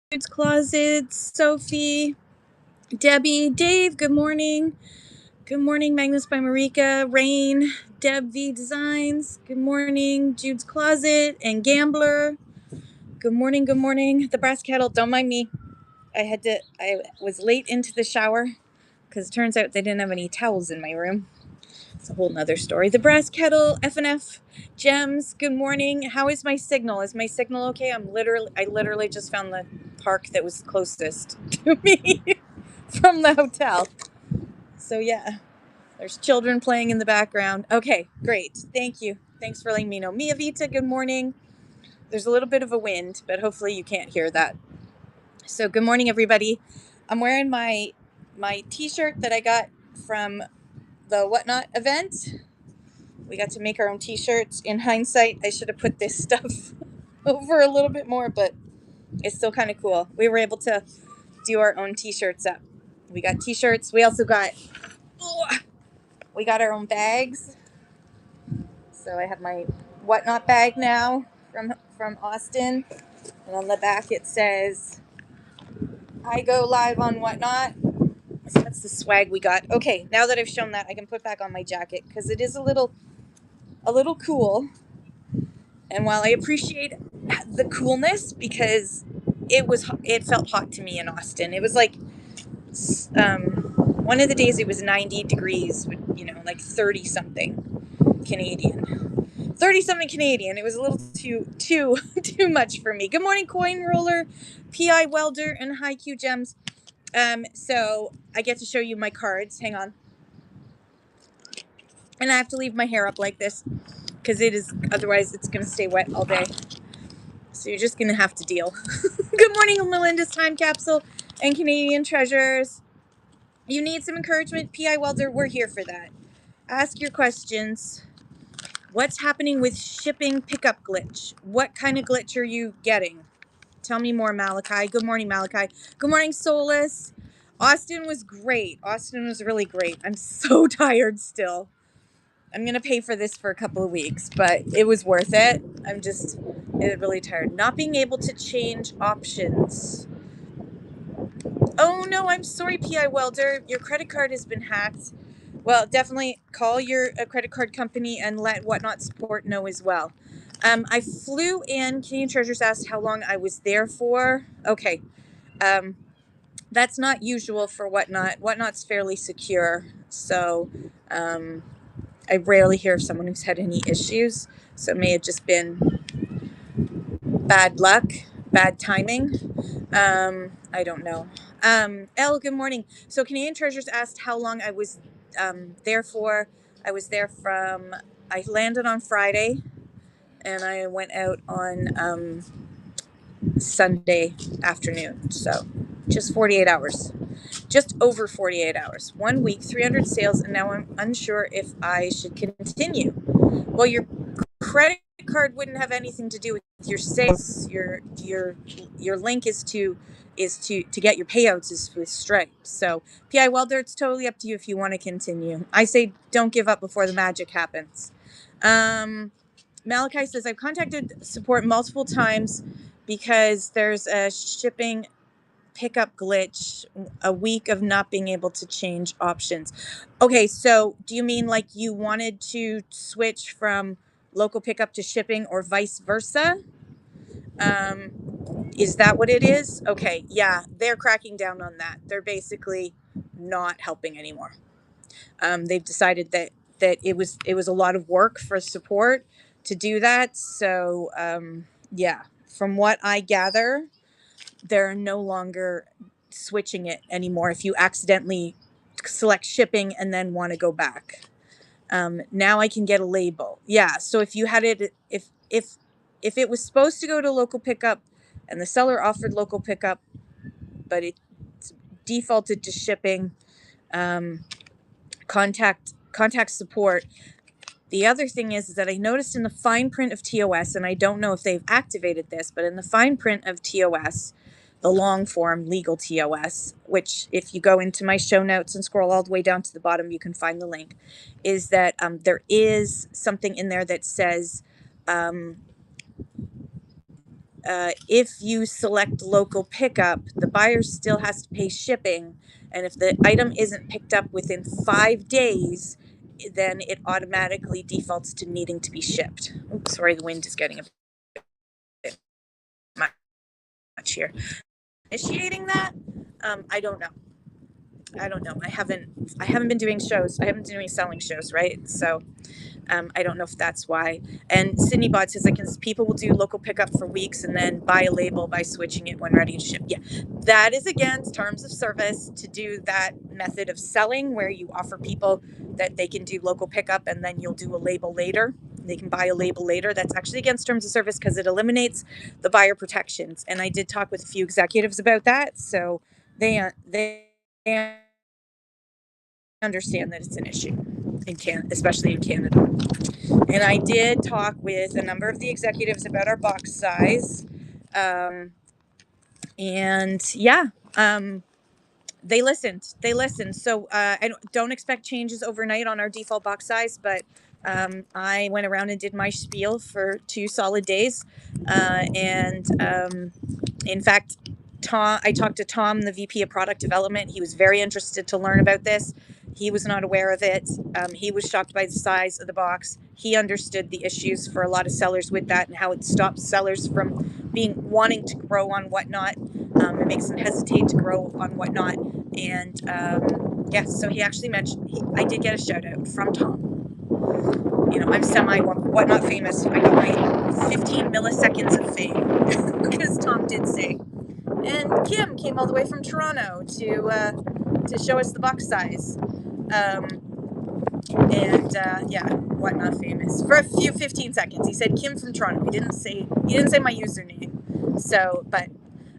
Jude's Closet, Sophie, Debbie, Dave, good morning. Good morning, Magnus by Marika, Rain, Deb V Designs, good morning, Jude's Closet, and Gambler. Good morning, good morning. The Brass Kettle, don't mind me. I was late into the shower because it turns out they didn't have any towels in my room. It's a whole nother story. The Brass Kettle, FNF, Gems, good morning. How is my signal? Is my signal okay? I literally just found the park that was closest to me from the hotel. So yeah, there's children playing in the background. Okay, great. Thank you. Thanks for letting me know. Mia Vita, good morning. There's a little bit of a wind, but hopefully you can't hear that. So good morning, everybody. I'm wearing my t-shirt that I got from the Whatnot event. We got to make our own t-shirts. In hindsight, I should have put this stuff over a little bit more, but it's still kind of cool. We were able to do our own t-shirts up. We got t-shirts. We also got we got our own bags. So I have my Whatnot bag now from Austin, and on the back it says I go live on Whatnot. So that's the swag we got. Okay, now that I've shown that, I can put back on my jacket because it is a little cool. And while I appreciate the coolness, because it felt hot to me in Austin. It was like one of the days it was 90 degrees, like 30 something Canadian. 30 something Canadian. It was a little too too much for me. Good morning, Coin Roller, PI Welder, and High Q Gems. So I get to show you my cards. Hang on. And I have to leave my hair up like this because otherwise it's going to stay wet all day. So you're just going to have to deal. Good morning, Melinda's Time Capsule and Canadian Treasures. You need some encouragement? PI Welder, we're here for that. Ask your questions. What's happening with shipping pickup glitch? What kind of glitch are you getting? Tell me more, Malachi. Good morning, Malachi. Good morning, Solus. Austin was great. Austin was really great. I'm so tired still. I'm going to pay for this for a couple of weeks, but it was worth it. I'm just really tired. Not being able to change options. Oh, no, I'm sorry, PI Welder. Your credit card has been hacked. Well, definitely call your credit card company and let Whatnot Support know as well. I flew in. Canadian Treasures asked how long I was there for. Okay. That's not usual for Whatnot. Whatnot's fairly secure. So I rarely hear of someone who's had any issues. So it may have just been bad luck, bad timing. I don't know. Elle, good morning. So Canadian Treasures asked how long I was there for. I was there I landed on Friday and I went out on Sunday afternoon. So just 48 hours. Just over 48 hours. 1 week, 300 sales, and now I'm unsure if I should continue. Well, your credit card wouldn't have anything to do with your sales. Your link is to get your payouts is with Stripe. So PI Welder, it's totally up to you if you want to continue. I say don't give up before the magic happens. Malachi says I've contacted support multiple times because there's a shipping pickup glitch, a week of not being able to change options. Okay, so do you mean like you wanted to switch from local pickup to shipping or vice versa? Is that what it is? Okay, yeah, they're cracking down on that. They're basically not helping anymore. They've decided that it was a lot of work for support to do that. So yeah, from what I gather, they're no longer switching it anymore if you accidentally select shipping and then want to go back. Now I can get a label. Yeah, so if you had it, if it was supposed to go to local pickup and the seller offered local pickup, but it defaulted to shipping, um, contact support. The other thing is that I noticed in the fine print of TOS, and I don't know if they've activated this, but in the fine print of TOS, the long form legal TOS, which if you go into my show notes and scroll all the way down to the bottom, you can find the link, is that there is something in there that says if you select local pickup, the buyer still has to pay shipping. And if the item isn't picked up within 5 days, then it automatically defaults to needing to be shipped. Oops, sorry, the wind is getting a bit much here. Initiating that, I don't know. I haven't been doing shows. I haven't been doing selling shows, right? So I don't know if that's why. And Sydney Bot says, people will do local pickup for weeks and then buy a label by switching it when ready to ship. Yeah, that is against terms of service to do that method of selling where you offer people that they can do local pickup and then you'll do a label later. They can buy a label later. That's actually against terms of service because it eliminates the buyer protections. And I did talk with a few executives about that. So they understand that it's an issue in Canada, especially in Canada. And I did talk with a number of the executives about our box size. And yeah, they listened. So I don't expect changes overnight on our default box size, but I went around and did my spiel for 2 solid days. And in fact, I talked to Tom, the VP of Product Development. He was very interested to learn about this. He was not aware of it. He was shocked by the size of the box. He understood the issues for a lot of sellers with that and how it stops sellers from wanting to grow on Whatnot. It makes them hesitate to grow on Whatnot. And yeah, so he actually mentioned, I did get a shout out from Tom. You know, I'm semi Whatnot famous. I got my 15 milliseconds of fame because Tom did say. And Kim came all the way from Toronto to show us the box size. Yeah, Whatnot famous for a few 15 seconds. He said Kim from Toronto. He didn't say my username. So, but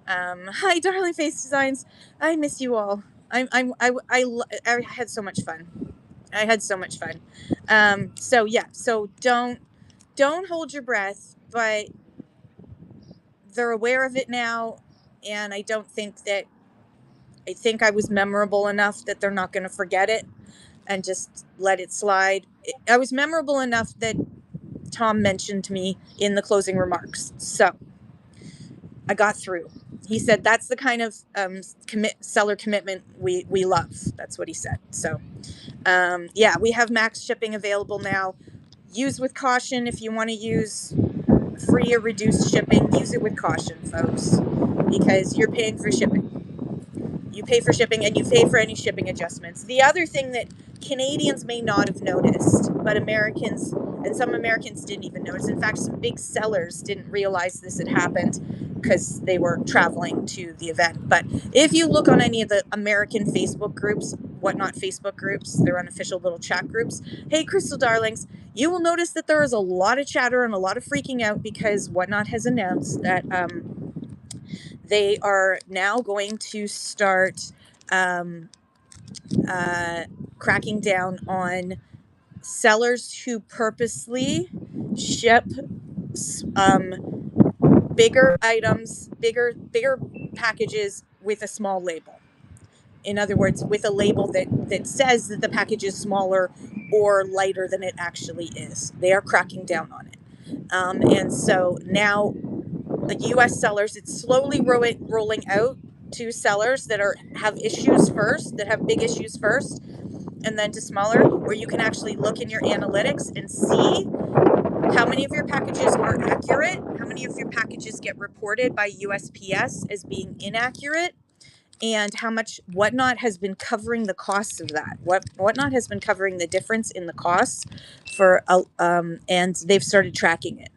hi, darling face designs. I miss you all. I had so much fun. So yeah. So don't hold your breath. But they're aware of it now, and I think I was memorable enough that they're not going to forget it and just let it slide. I was memorable enough that Tom mentioned me in the closing remarks. So I got through. He said that's the kind of seller commitment we love. That's what he said. So yeah, we have max shipping available now. Use with caution. If you want to use free or reduced shipping, use it with caution, folks, because you're paying for shipping. You pay for shipping and you pay for any shipping adjustments. The other thing that Canadians may not have noticed, but Americans and some Americans didn't even notice. In fact, some big sellers didn't realize this had happened because they were traveling to the event. But if you look on any of the American Facebook groups, Whatnot Facebook groups, their unofficial little chat groups, hey, Crystal Darlings, you will notice that there is a lot of chatter and a lot of freaking out because Whatnot has announced that they are now going to start cracking down on sellers who purposely ship bigger items, bigger packages with a small label. In other words, with a label that says that the package is smaller or lighter than it actually is. They are cracking down on it. And so now the U.S. sellers, it's slowly rolling out to sellers that have issues first, that have big issues first, and then to smaller, where you can actually look in your analytics and see how many of your packages are accurate, how many of your packages get reported by USPS as being inaccurate, and how much Whatnot has been covering the costs of that. Whatnot has been covering the difference in the costs for, and they've started tracking it.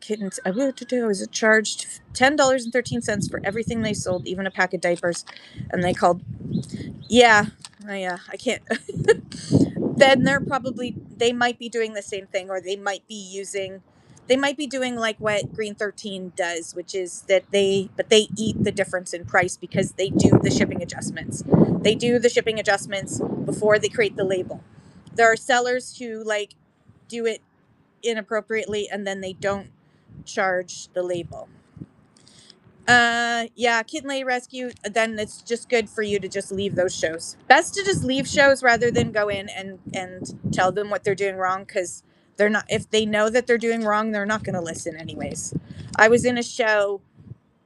Kittens. I was charged $10.13 for everything they sold, even a pack of diapers, and they called. Yeah, I can't. Then they might be doing the same thing, or they might be doing like what Green 13 does, which is that they eat the difference in price because they do the shipping adjustments. They do the shipping adjustments before they create the label. There are sellers who do it inappropriately and then they don't charge the label. Yeah, Kitten Lay Rescue, then it's just good for you to just leave those shows. Best to just leave shows rather than go in and tell them what they're doing wrong, because they're not, if they know that they're doing wrong, they're not going to listen anyways. I was in a show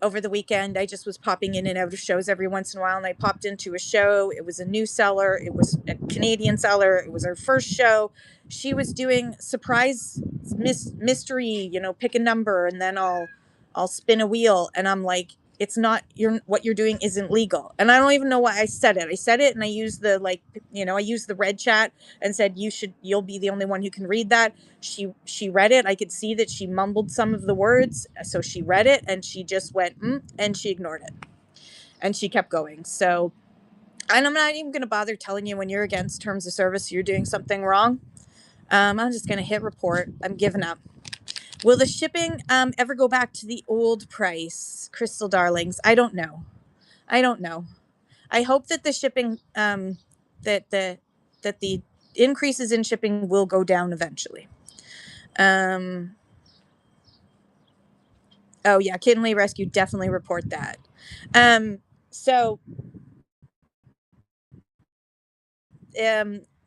over the weekend. I just was popping in and out of shows every once in a while, and I popped into a show. It was a new seller. It was a Canadian seller. It was her first show. She was doing surprise mystery, pick a number and then I'll spin a wheel, and I'm like, it's not, what you're doing isn't legal. And I don't even know why I said it. I said it and I used I used the red chat and said, you'll be the only one who can read that. She read it. I could see that she mumbled some of the words. So she read it and she just went, and she ignored it. And she kept going. So, and I'm not even going to bother telling you when you're against terms of service, you're doing something wrong. I'm just going to hit report. I'm giving up. Will the shipping ever go back to the old price, Crystal Darlings? I don't know. I hope that the shipping, that the increases in shipping will go down eventually. Oh yeah, Kitten Lay Rescue, definitely report that. So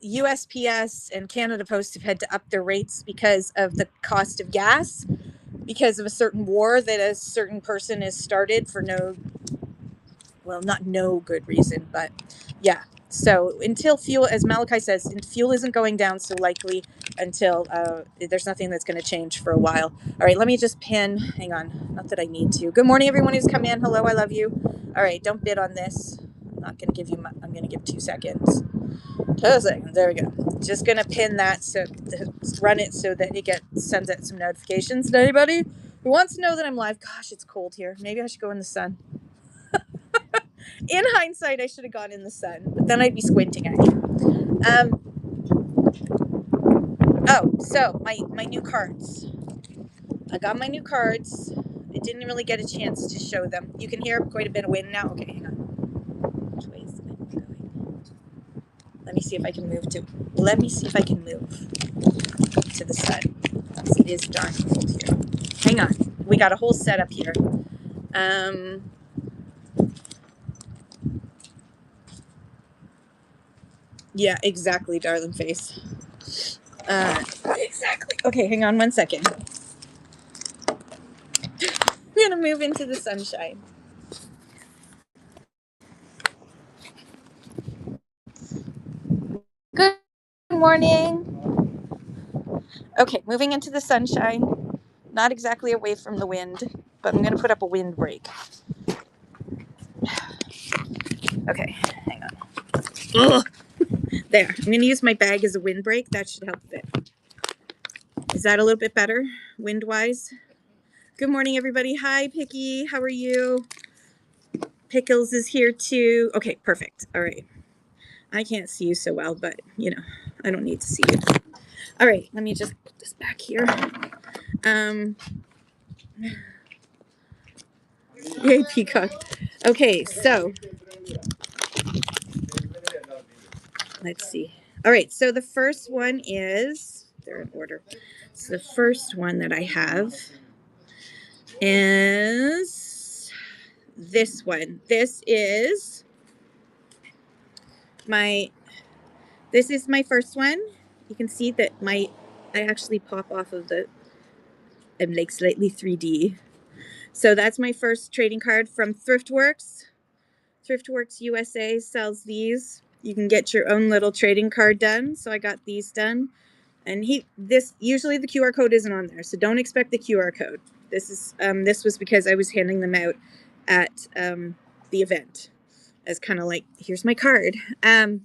USPS and Canada Post have had to up their rates because of the cost of gas, because of a certain war that a certain person has started for not no good reason, but yeah. So until fuel, as Malachi says, fuel isn't going down, so likely until there's nothing that's going to change for a while. All right, let me just pin. Hang on, not that I need to. Good morning, everyone who's come in. Hello, I love you. All right, don't bid on this. I'm not going to give you. I'm going to give 2 seconds. 2 seconds. There we go. Just going to pin that run it so that it sends out some notifications to anybody who wants to know that I'm live. Gosh, it's cold here. Maybe I should go in the sun. In hindsight, I should have gone in the sun, but then I'd be squinting at you. So my new cards. I got my new cards. I didn't really get a chance to show them. You can hear quite a bit of wind now. Okay, hang on. Which way is the wind going? Let me see if I can move to the sun. It is darn cold here. Hang on. We got a whole setup here. Yeah, exactly, darling face. Exactly. Okay, hang on 1 second. I'm gonna move into the sunshine. Good morning. Okay, moving into the sunshine. Not exactly away from the wind, but I'm gonna put up a windbreak. Okay, hang on. Ugh. There. I'm gonna use my bag as a windbreak. That should help a bit. Is that a little bit better, wind-wise? Good morning, everybody. Hi, Picky. How are you? Pickles is here too. Okay, perfect. All right. I can't see you so well, but I don't need to see you. All right, let me just put this back here. Yay, Peacock. Okay, so let's see. All right, so the first one is, they're in order. So the first one that I have is this one. This is my first one. You can see that I actually pop off of I'm like slightly 3D. So that's my first trading card from Thriftworks. Thriftworks USA sells these. You can get your own little trading card done. So I got these done. And usually the QR code isn't on there, so don't expect the QR code. This was because I was handing them out at the event as kind of like, here's my card.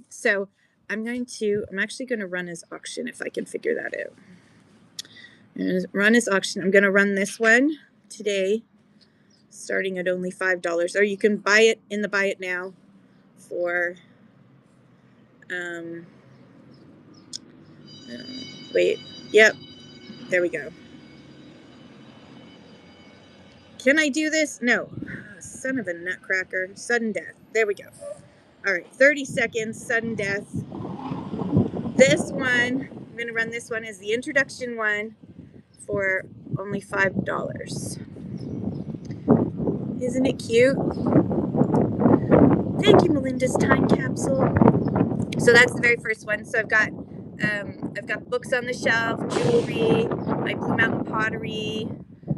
So I'm actually going to run his auction if I can figure that out. Run his auction. I'm going to run this one today, starting at only $5, or you can buy it in the Buy It Now for wait, yep, there we go. Can I do this? No. Son of a nutcracker. Sudden death. There we go. All right, 30 seconds, sudden death. This one, I'm going to run this one as the introduction one for only $5. Isn't it cute? Thank you, Melinda's time capsule. So that's the very first one. So I've got books on the shelf, jewelry, my Blue Mountain pottery.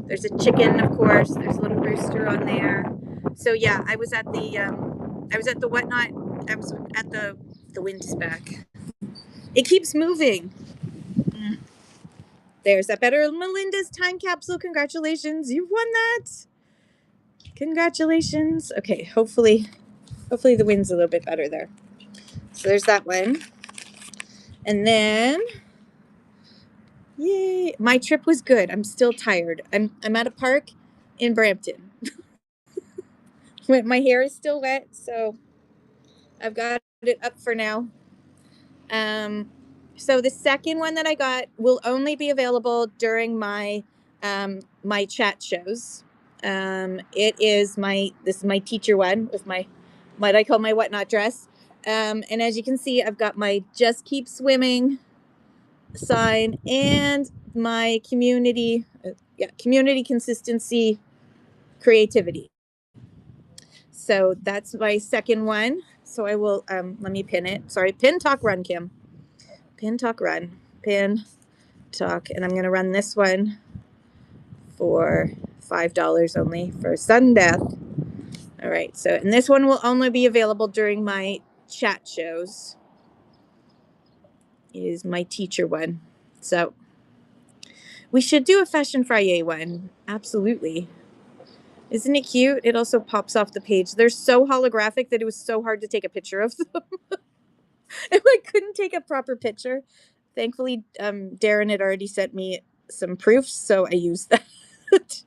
There's a chicken, of course. There's a little rooster on there. So yeah, I was at the whatnot. I was at the wind is back. It keeps moving. There's that better Melinda's time capsule. Congratulations, you've won that. Congratulations. Okay, hopefully the wind's a little bit better there. So there's that one. And then, yay, my trip was good. I'm still tired. I'm at a park in Brampton. My hair is still wet, so I've got it up for now. So the second one that I got will only be available during my my chat shows. This is my teacher one with my what I call my whatnot dress. And as you can see, I've got my Just Keep Swimming sign and my community consistency creativity. So that's my second one. So I will let me pin it. Sorry, pin talk run, Kim. Pin talk run. Pin talk, and I'm gonna run this one for $5 only for sudden death. All right, so and this one will only be available during my chat shows. It is my teacher one. So we should do a Fashion Friday one. Absolutely. Isn't it cute? It also pops off the page. They're so holographic that it was so hard to take a picture of them. And I couldn't take a proper picture. Thankfully, Darren had already sent me some proofs, so I used that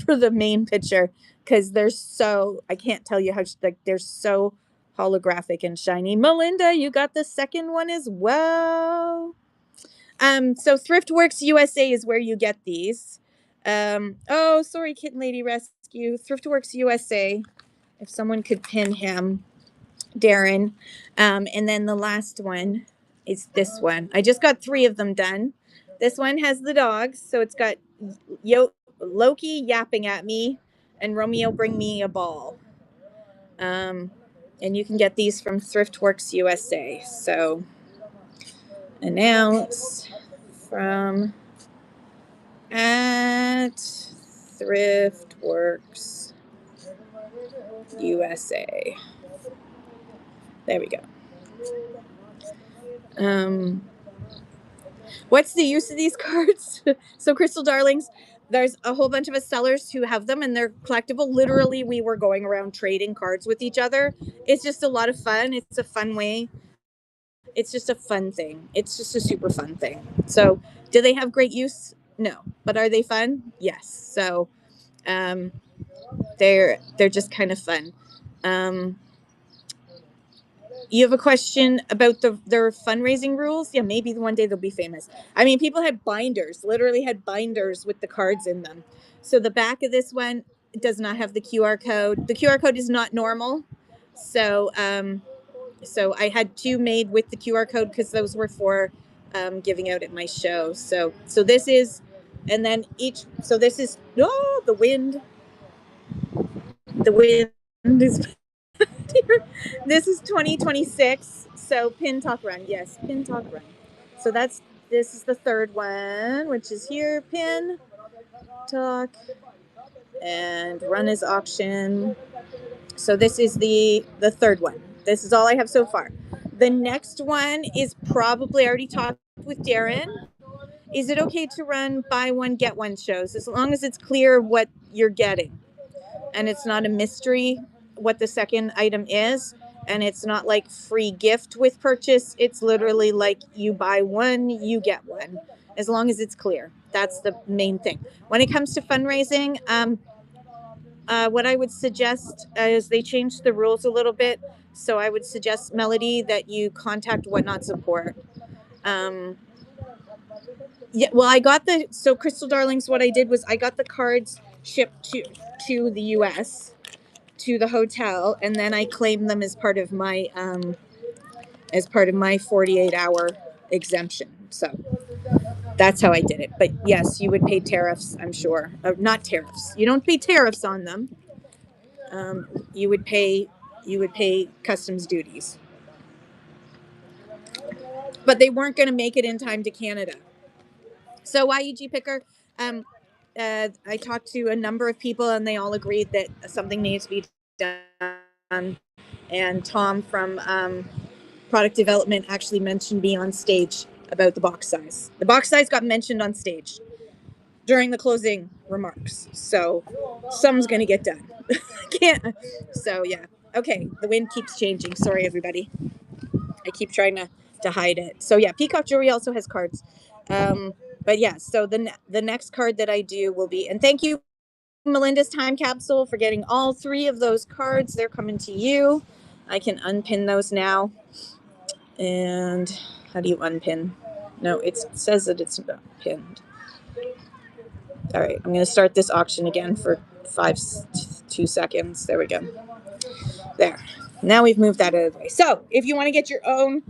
for the main picture because they're so, I can't tell you how, like, they're so holographic and shiny. Melinda, you got the second one as well. So ThriftWorks USA is where you get these. Oh, sorry, Kitten Lady Rescue. ThriftWorks USA. If someone could pin him, Darren. And then the last one is this one. I just got 3 of them done. This one has the dogs, so it's got Loki yapping at me, and Romeo bring me a ball. And you can get these from ThriftWorks USA. So announce from at ThriftWorks USA. There we go. What's the use of these cards? So Crystal Darlings, there's a whole bunch of us sellers who have them and they're collectible. Literally, we were going around trading cards with each other. It's just a lot of fun. It's a fun way. It's just a fun thing. It's just a super fun thing. So do they have great use? No. But are they fun? Yes. So they're just kind of fun. You have a question about their fundraising rules? Yeah, maybe one day they'll be famous. I mean, people had binders, literally had binders with the cards in them. So the back of this one does not have the QR code. The QR code is not normal. So so I had 2 made with the QR code because those were for giving out at my show. So this is, and then so this is, oh, the wind is this is 2026. So pin talk run. Yes, pin talk run. So this is the third one, which is here. Pin talk and run is auction. So this is the third one. This is all I have so far. The next one is probably, I already talked with Darren. Is it okay to run buy one get one shows as long as it's clear what you're getting and it's not a mystery what the second item is, and it's not like free gift with purchase. It's literally like you buy one, you get one, as long as it's clear. That's the main thing. When it comes to fundraising, what I would suggest is they changed the rules a little bit. So I would suggest, Melody, that you contact Whatnot Support. Yeah, well, I got so Crystal Darlings, what I did was I got the cards shipped to the US, to the hotel, and then I claimed them as part of my 48-hour exemption. So that's how I did it. But yes, you would pay tariffs, I'm sure. Not tariffs. You don't pay tariffs on them, you would pay customs duties, but they weren't going to make it in time to Canada. So YEG Picker, I talked to a number of people and they all agreed that something needs to be done. And Tom from product development actually mentioned me on stage about the box size. The box size got mentioned on stage during the closing remarks. So something's going to get done. Can't. So yeah. Okay. The wind keeps changing. Sorry, everybody. I keep trying to hide it. So yeah, Peacock Jewelry also has cards. But yeah, so the next card that I do will be, and thank you, Melinda's Time Capsule, for getting all 3 of those cards. They're coming to you. I can unpin those now. And how do you unpin? No, it says that it's not pinned. All right, I'm going to start this auction again for 2 seconds. There we go. There. Now we've moved that out of the way. So if you want to get your own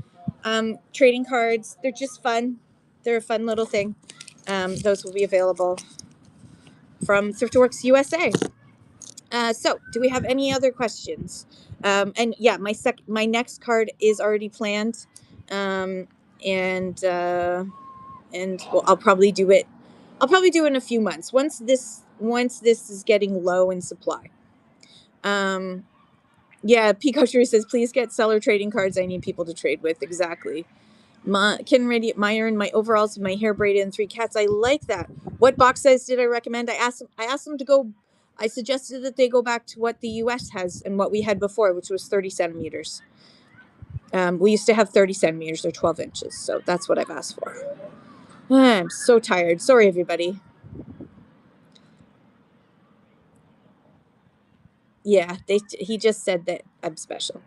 trading cards, they're just fun. They're a fun little thing. Those will be available from ThriftWorks USA. So do we have any other questions? And yeah, my next card is already planned. And well, I'll probably do it in a few months once this is getting low in supply. Yeah, Pikachu says, please get seller trading cards. I need people to trade with. Exactly. Ken Radiant Myron, my overalls, my hair braided, and 3 cats. I like that. What box size did I recommend? I asked them to go. I suggested that they go back to what the U.S. has and what we had before, which was 30 centimeters. We used to have 30 centimeters or 12 inches, so that's what I've asked for. I'm so tired. Sorry, everybody. Yeah, he just said that I'm special.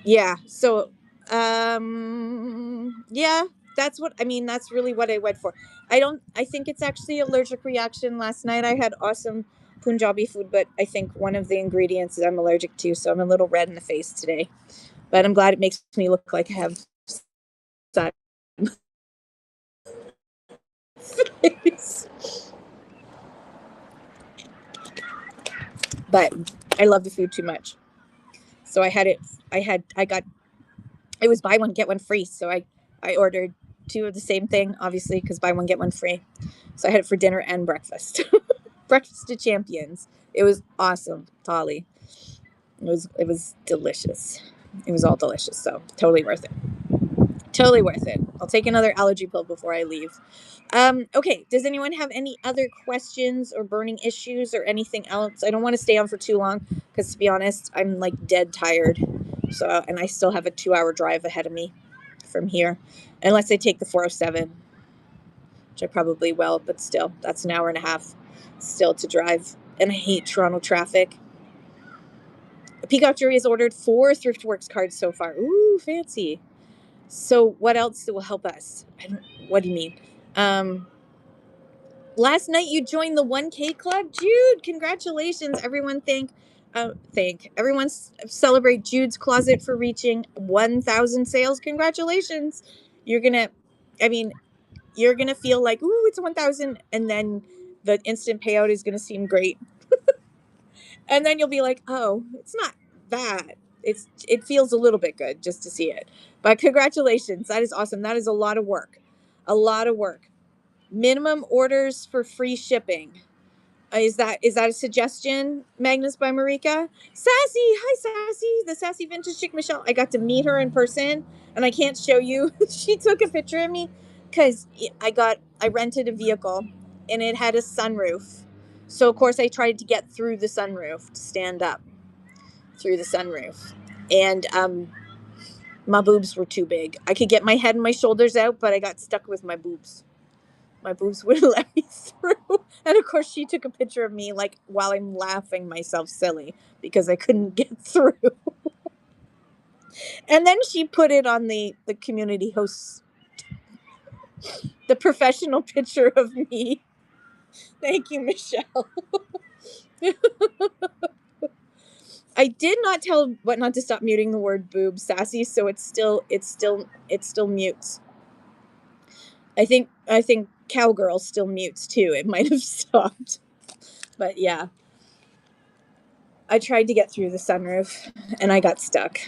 Yeah, so yeah, that's really what I went for. I think it's actually allergic reaction. Last night I had awesome Punjabi food, but I think one of the ingredients I'm allergic to, so I'm a little red in the face today. But I'm glad it makes me look like I have but I love the food too much. So it was buy one get one free, so I ordered 2 of the same thing, obviously, because buy one get one free. So I had it for dinner and breakfast. Breakfast to champions. It was awesome, Tolly. It was delicious. It was all delicious, so totally worth it. Totally worth it. I'll take another allergy pill before I leave. Okay, does anyone have any other questions or burning issues or anything else? I don't want to stay on for too long because, to be honest, I'm like dead tired. So, and I still have a 2-hour drive ahead of me from here, unless I take the 407, which I probably will, but still, that's an hour and a half still to drive. And I hate Toronto traffic. Peacock Jury has ordered 4 ThriftWorks cards so far. Ooh, fancy. So what else will help us? What do you mean? Last night you joined the 1K club, Jude. Congratulations, everyone! Everyone celebrate Jude's Closet for reaching 1,000 sales. Congratulations! You're gonna feel like, ooh, it's 1,000, and then the instant payout is gonna seem great, and then you'll be like, oh, it's not that. It feels a little bit good just to see it. But congratulations, that is awesome. That is a lot of work. A lot of work. Minimum orders for free shipping. Is that a suggestion, Magnus by Marika? Sassy, hi Sassy, the sassy vintage chick Michelle. I got to meet her in person, and I can't show you. She took a picture of me because I rented a vehicle, and it had a sunroof. So of course I tried to get through the sunroof, to stand up through the sunroof, and my boobs were too big. I could get my head and my shoulders out, but I got stuck with my boobs. My boobs wouldn't let me through. And of course she took a picture of me like while I'm laughing myself silly because I couldn't get through. And then she put it on the community hosts, the professional picture of me. Thank you, Michelle. I did not tell what not to stop muting the word boob, Sassy, so it's still mutes. I think Cowgirl still mutes too. It might have stopped. But yeah, I tried to get through the sunroof and I got stuck.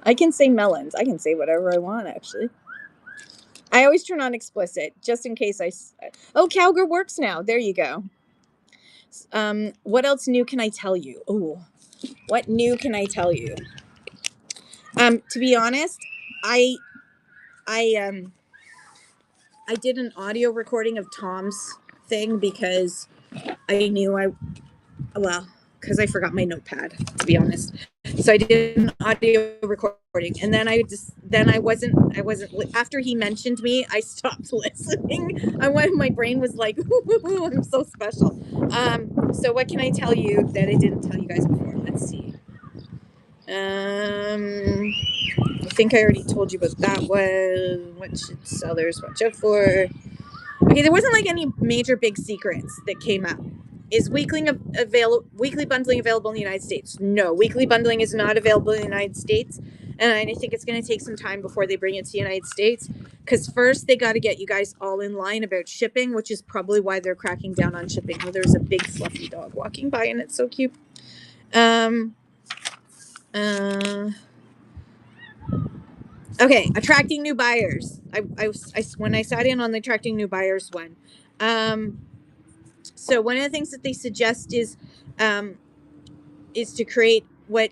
I can say melons. I can say whatever I want, actually. I always turn on explicit just in case Oh, Cowgirl works now. There you go. What else new can I tell you? Oh, what new can I tell you? To be honest, I I I did an audio recording of Tom's thing because I knew well, because I forgot my notepad, to be honest. So I did an audio recording, and then I wasn't after he mentioned me, I stopped listening. My brain was like, I'm so special. So what can I tell you that I didn't tell you guys before? Let's see. I think I already told you about that one. What should sellers watch out for? Okay, there wasn't like any major big secrets that came out. Is weekly bundling available in the United States? No, weekly bundling is not available in the United States, and I think it's going to take some time before they bring it to the United States. Because first they got to get you guys all in line about shipping, which is probably why they're cracking down on shipping. Oh, there's a big fluffy dog walking by, and it's so cute. Okay, attracting new buyers. When I sat in on the attracting new buyers one. So one of the things that they suggest is to create what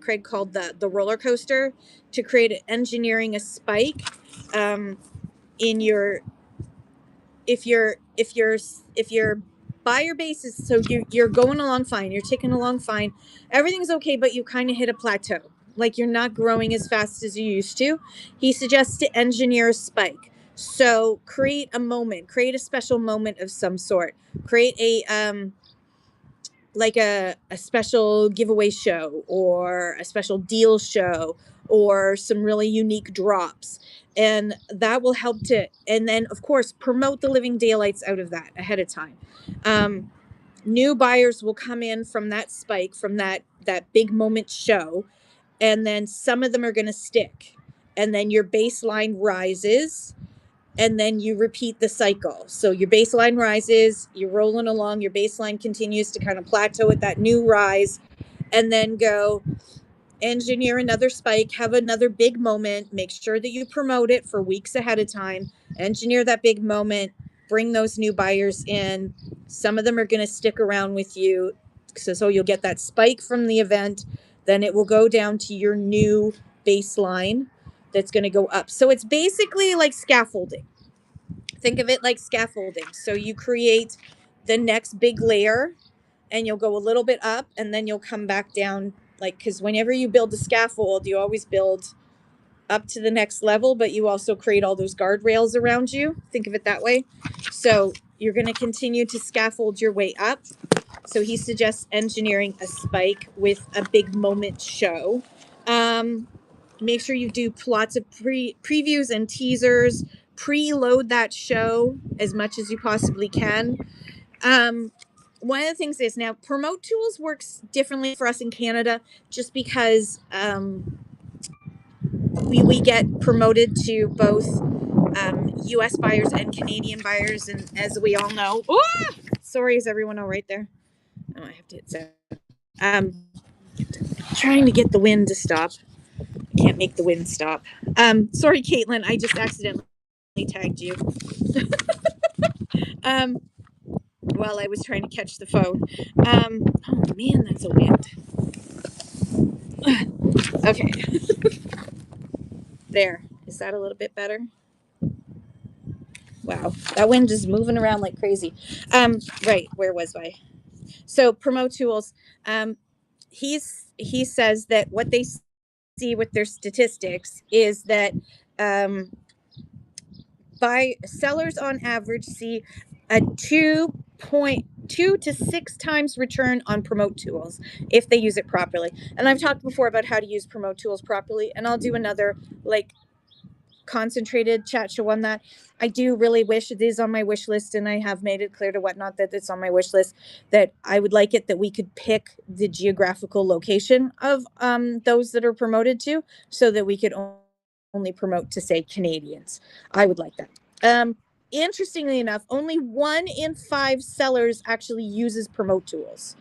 Craig called the roller coaster, to create engineering a spike in your if your buyer base is, so you're going along fine, you're ticking along fine, everything's okay, but you kind of hit a plateau, like you're not growing as fast as you used to. He suggests to engineer a spike. So create a special moment of some sort. Create a special giveaway show or a special deal show or some really unique drops, and that will help to, and then of course promote the living daylights out of that ahead of time. New buyers will come in from that spike, from that big moment show, and then some of them are going to stick, and then your baseline rises, and then you repeat the cycle. So your baseline rises, you're rolling along, your baseline continues to kind of plateau at that new rise, and then go engineer another spike, have another big moment, make sure that you promote it for weeks ahead of time, engineer that big moment, bring those new buyers in. Some of them are going to stick around with you. So you'll get that spike from the event, then it will go down to your new baseline that's going to go up. So it's basically like scaffolding. Think of it like scaffolding. So you create the next big layer and you'll go a little bit up and then you'll come back down, like, because whenever you build a scaffold, you always build up to the next level, but you also create all those guardrails around you. Think of it that way. So you're going to continue to scaffold your way up. So he suggests engineering a spike with a big moment show. Make sure you do lots of previews and teasers. Preload that show as much as you possibly can. One of the things is, now Promote Tools works differently for us in Canada, just because we get promoted to both U.S. buyers and Canadian buyers, and as we all know, sorry, is everyone all right there? Oh, I have to hit send. Trying to get the wind to stop. Can't make the wind stop. Sorry, Caitlin, I just accidentally tagged you. While I was trying to catch the phone. Oh man, that's a wind. Okay. There. Is that a little bit better? Wow, that wind is moving around like crazy. Right, where was I? So Promote Tools. He says that what they see with their statistics is that by sellers on average see a 2.2 to 6 times return on Promote Tools if they use it properly. And I've talked before about how to use Promote Tools properly, and I'll do another like concentrated chat show on that. I do really wish, it is on my wish list, and I have made it clear to Whatnot that it's on my wish list, that I would like it that we could pick the geographical location of those that are promoted to, so that we could only promote to, say, Canadians. I would like that. Interestingly enough, only 1 in 5 sellers actually uses promote tools.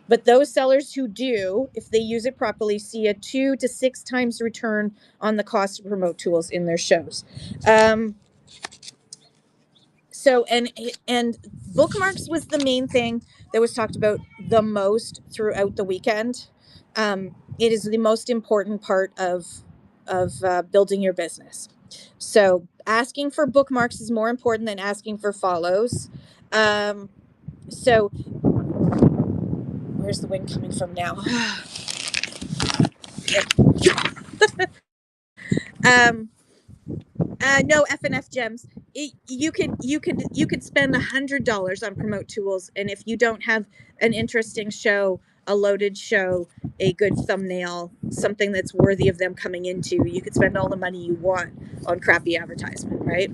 But those sellers who do, if they use it properly, see a 2 to 6 times return on the cost of promote tools in their shows. So and bookmarks was the main thing that was talked about the most throughout the weekend. It is the most important part of building your business. So asking for bookmarks is more important than asking for follows. So where's the wind coming from now? No FNF gems. You could spend $100 on promote tools, and if you don't have an interesting show, a loaded show, a good thumbnail, something that's worthy of them coming into, you could spend all the money you want on crappy advertisement, right?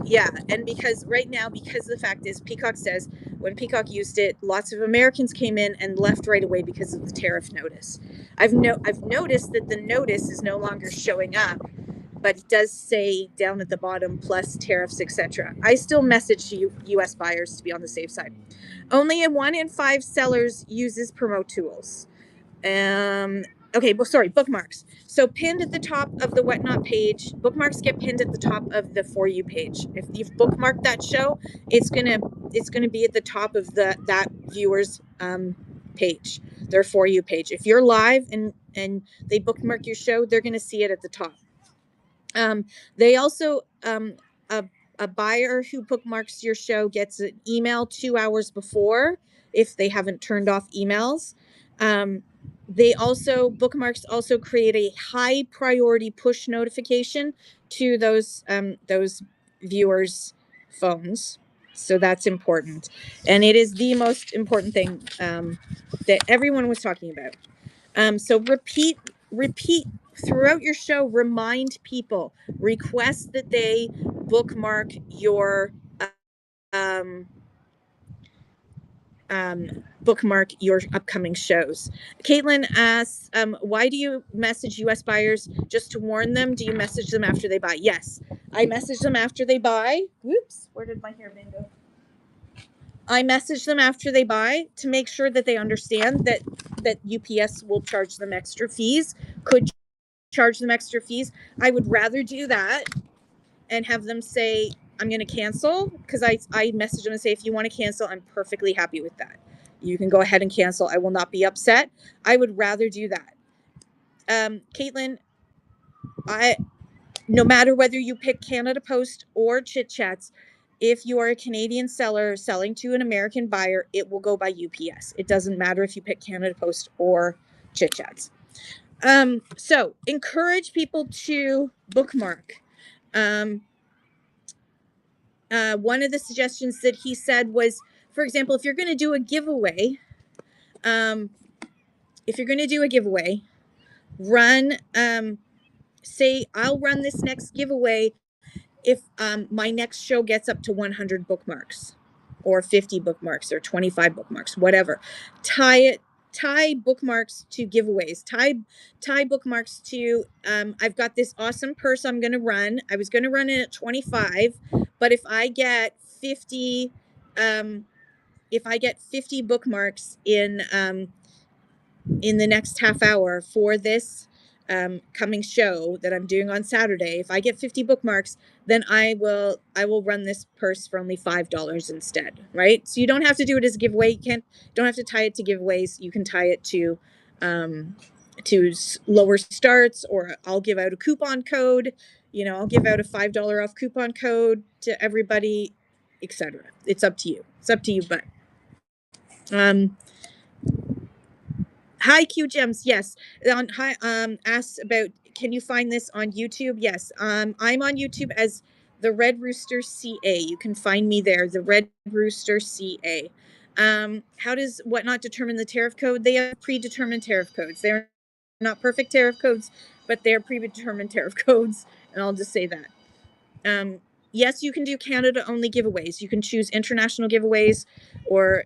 Yeah, and because right now, because the fact is, Peacock says when Peacock used it, lots of Americans came in and left right away because of the tariff notice. I've noticed that the notice is no longer showing up, but it does say down at the bottom plus tariffs, etc. I still message U.S. buyers to be on the safe side. Only 1 in 5 sellers uses promote tools. Okay, well, sorry, bookmarks. So pinned at the top of the whatnot page, bookmarks get pinned at the top of the For You page. If you've bookmarked that show, it's gonna be at the top of that viewer's page, their For You page. If you're live and they bookmark your show, they're gonna see it at the top. They also a buyer who bookmarks your show gets an email 2 hours before if they haven't turned off emails. They also bookmarks also create a high priority push notification to those viewers' phones. So that's important, and it is the most important thing that everyone was talking about. So repeat throughout your show. Remind people, request that they bookmark your um, bookmark your upcoming shows. Caitlin asks, why do you message US buyers just to warn them? Do you message them after they buy? Yes, I message them after they buy. Whoops, where did my hairband go? I message them after they buy to make sure that they understand that UPS will charge them extra fees, could charge them extra fees. I would rather do that and have them say, I'm going to cancel, because I message them and say, if you want to cancel, I'm perfectly happy with that. You can go ahead and cancel. I will not be upset. I would rather do that. Caitlin, no matter whether you pick Canada Post or Chit Chats, if you are a Canadian seller selling to an American buyer, it will go by UPS. It doesn't matter if you pick Canada Post or Chit Chats. So encourage people to bookmark. One of the suggestions that he said was, for example, if you're going to do a giveaway, run, say, I'll run this next giveaway if my next show gets up to 100 bookmarks or 50 bookmarks or 25 bookmarks, whatever. Tie bookmarks to giveaways. Tie bookmarks to I've got this awesome purse I'm going to run. I was going to run it at 25, but if I get 50 bookmarks in the next half hour for this coming show that I'm doing on Saturday, if I get 50 bookmarks, then I will run this purse for only $5 instead, right? So you don't have to do it as a giveaway. Don't have to tie it to giveaways. You can tie it to lower starts, or I'll give out a coupon code. I'll give out a $5 off coupon code to everybody, etc. It's up to you. But hi, Q Gems. Yes. Hi. Asks about, can you find this on YouTube? Yes. I'm on YouTube as the Red Rooster CA. You can find me there, the Red Rooster CA. How does Whatnot determine the tariff code? They have predetermined tariff codes. They're not perfect tariff codes, but they're predetermined tariff codes, and I'll just say that. yes, you can do Canada only giveaways. You can choose international giveaways or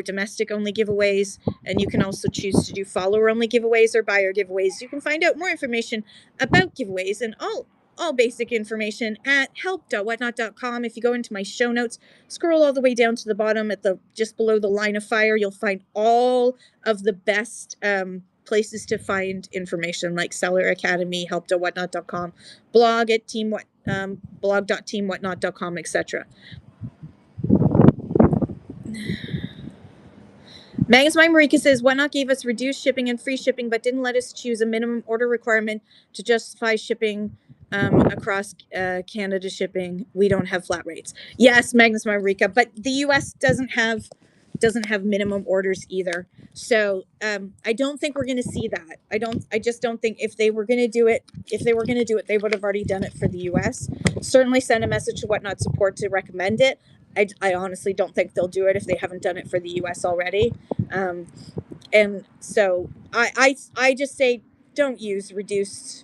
domestic only giveaways, and you can also choose to do follower only giveaways or buyer giveaways. You can find out more information about giveaways and all basic information at help.whatnot.com. If you go into my show notes, scroll all the way down to the bottom at the just below the line of fire, you'll find all of the best places to find information like Seller Academy, help.whatnot.com, blog at blog.teamwhatnot.com, etc. Magnus Marika says, Whatnot gave us reduced shipping and free shipping, but didn't let us choose a minimum order requirement to justify shipping across Canada shipping. We don't have flat rates. Yes, Magnus Marika, but the US doesn't have minimum orders either. So I don't think we're going to see that. I just don't think if they were going to do it, they would have already done it for the US. Certainly send a message to Whatnot Support to recommend it. I honestly don't think they'll do it if they haven't done it for the US already. And so I just say don't use reduced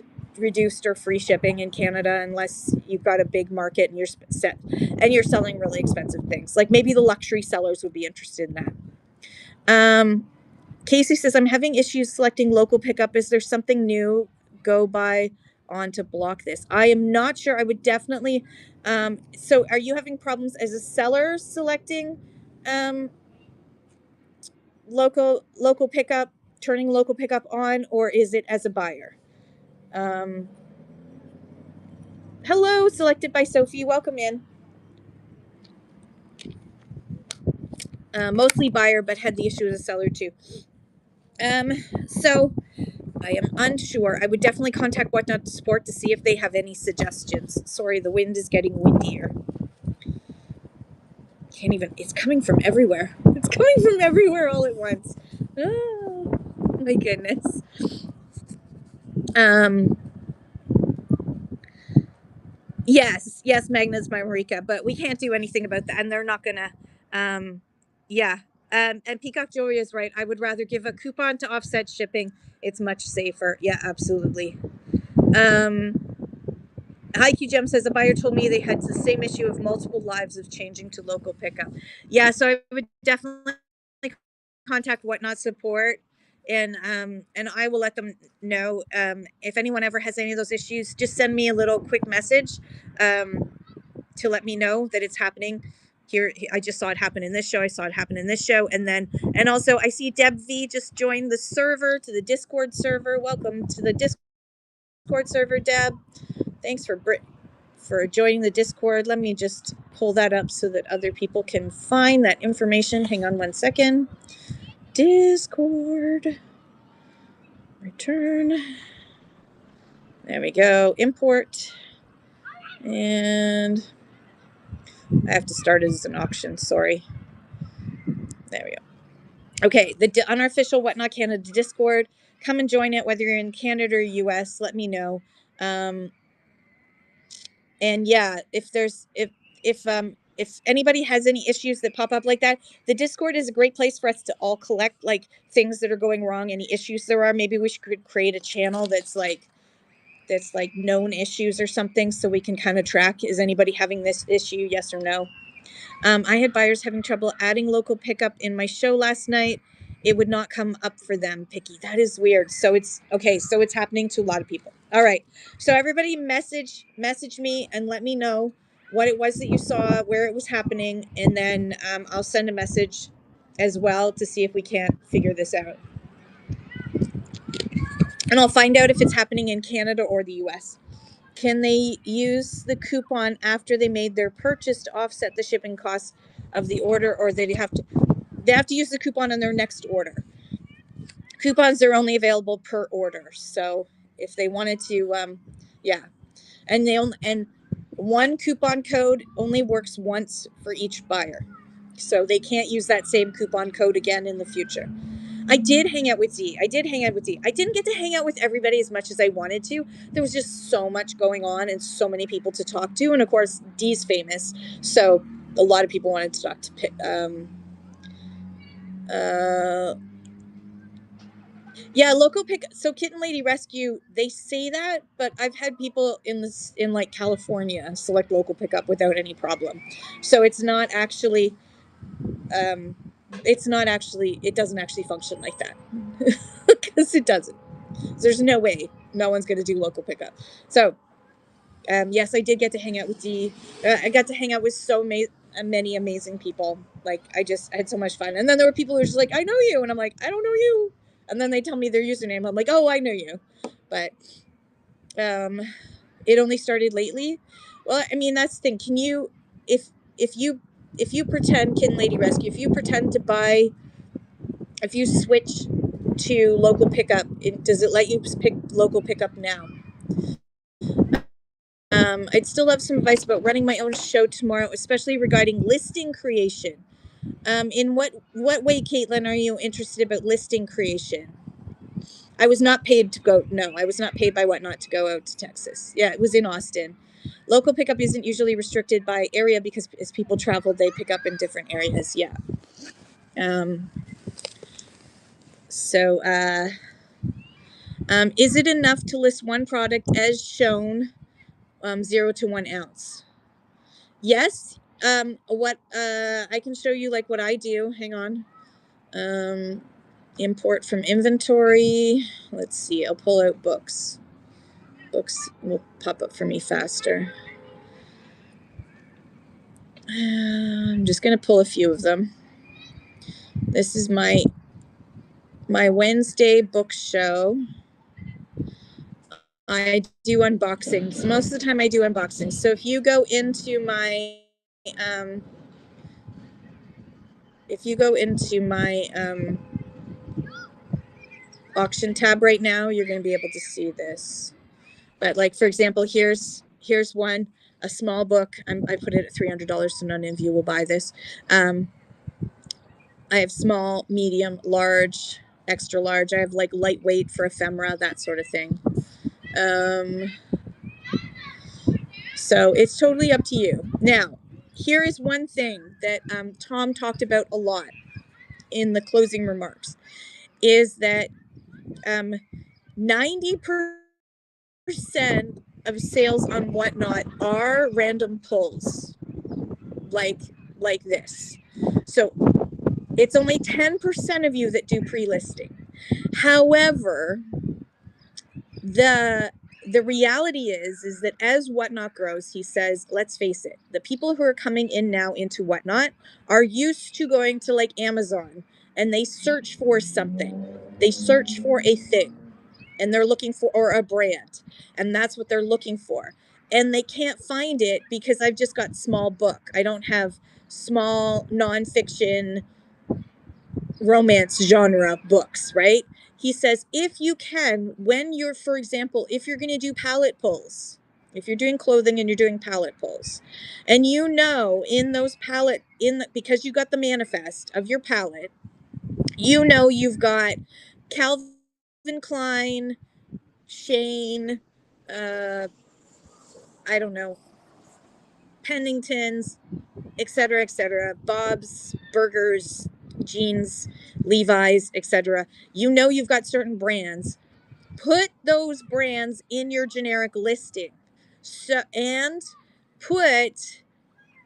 or free shipping in Canada unless you've got a big market and you're selling really expensive things. Like maybe the luxury sellers would be interested in that. Casey says, I'm having issues selecting local pickup. Is there something new? Go by on to block this. I am not sure. I would definitely. So are you having problems as a seller selecting local pickup, turning local pickup on, or is it as a buyer? Hello, selected by Sophie. Welcome in. Mostly buyer, but had the issue as a seller too. So I am unsure. I would definitely contact Whatnot Support to see if they have any suggestions. Sorry, the wind is getting windier. Can't even, it's coming from everywhere. It's coming from everywhere all at once. Oh, my goodness. Yes, Magnus Marika, but we can't do anything about that, and they're not gonna. Yeah, and Peacock Jewelry is right. I would rather give a coupon to offset shipping. It's much safer. Yeah, absolutely. Haiku Gem says a buyer told me they had the same issue of multiple lives of changing to local pickup. Yeah, so I would definitely contact Whatnot Support, and I will let them know. If anyone ever has any of those issues, just send me a little quick message to let me know that it's happening. Here, I just saw it happen in this show. I saw it happen in this show, and also I see Deb V just joined the server, to the Discord server. Welcome to the Discord server, Deb. Thanks for joining the Discord. Let me just pull that up so that other people can find that information. Hang on one second. Discord. Return. There we go. Import. And I have to start it as an auction. Sorry. There we go. Okay, the unofficial Whatnot Canada Discord. Come and join it, whether you're in Canada or US. Let me know. And yeah, if anybody has any issues that pop up like that, the Discord is a great place for us to all collect like things that are going wrong, any issues there are. Maybe we should create a channel that's like known issues or something, so we can kind of track, is anybody having this issue, yes or no. I had buyers having trouble adding local pickup in my show last night. It would not come up for them. Picky, that is weird. So it's okay, so it's happening to a lot of people. All right, so everybody message me and let me know what it was that you saw, where it was happening, and then I'll send a message as well to see if we can't figure this out. And I'll find out if it's happening in Canada or the US. Can they use the coupon after they made their purchase to offset the shipping costs of the order, or they have to use the coupon on their next order? Coupons are only available per order, so if they wanted to, yeah, and one coupon code only works once for each buyer, so they can't use that same coupon code again in the future. I did hang out with Dee. I didn't get to hang out with everybody as much as I wanted to. There was just so much going on and so many people to talk to. And of course, Dee's famous. So a lot of people wanted to talk to Yeah, local pick. So Kitten Lady Rescue, they say that, but I've had people in like California select local pickup without any problem. So um, it doesn't actually function like that because it doesn't. There's no way no one's going to do local pickup. So yes, I did get to hang out with Dee. I got to hang out with many amazing people. Like I had so much fun. And then there were people who were just like, I know you, and I'm like, I don't know you. And then they tell me their username. I'm like, oh, I know you. But um, it only started lately. Well, I mean that's the thing. Can you, if you if you pretend Kitten Lady Rescue, if you switch to local pickup, does it let you pick local pickup now? I'd still love some advice about running my own show tomorrow, especially regarding listing creation. In what way, Caitlin, are you interested about listing creation? I was not paid to go. No, I was not paid by Whatnot to go out to Texas. Yeah, it was in Austin. Local pickup isn't usually restricted by area because as people travel, they pick up in different areas. Yeah. Um, so, is it enough to list one product as shown, 0 to 1 ounce? Yes. What I can show you like what I do. Hang on. Import from inventory. Let's see. I'll pull out books. Books will pop up for me faster. I'm just gonna pull a few of them. This is my Wednesday book show. I do unboxings. Most of the time I do unboxings. So if you go into my auction tab right now, you're going to be able to see this. But like, for example, here's one, a small book. I put it at $300, so none of you will buy this. I have small, medium, large, extra large. I have like lightweight for ephemera, that sort of thing. So it's totally up to you. Now, here is one thing that Tom talked about a lot in the closing remarks, is that 90% of sales on Whatnot are random pulls, like this. So it's only 10% of you that do pre-listing. However, the reality is that as Whatnot grows, he says, let's face it, the people who are coming in now into Whatnot are used to going to like Amazon, and they search for something. They search for a thing, and they're looking for, or a brand, and that's what they're looking for. And they can't find it because I've just got small book. I don't have small nonfiction romance genre books, right? He says, if you can, when you're, for example, if you're going to do palette pulls, if you're doing clothing and you're doing palette pulls, and you know, in those palette, because you got the manifest of your palette, you know, you've got Calvin Klein, Shane, I don't know, Penningtons, etc., Bob's Burgers, Jeans, Levi's, etc. You know you've got certain brands. Put those brands in your generic listing. So, and put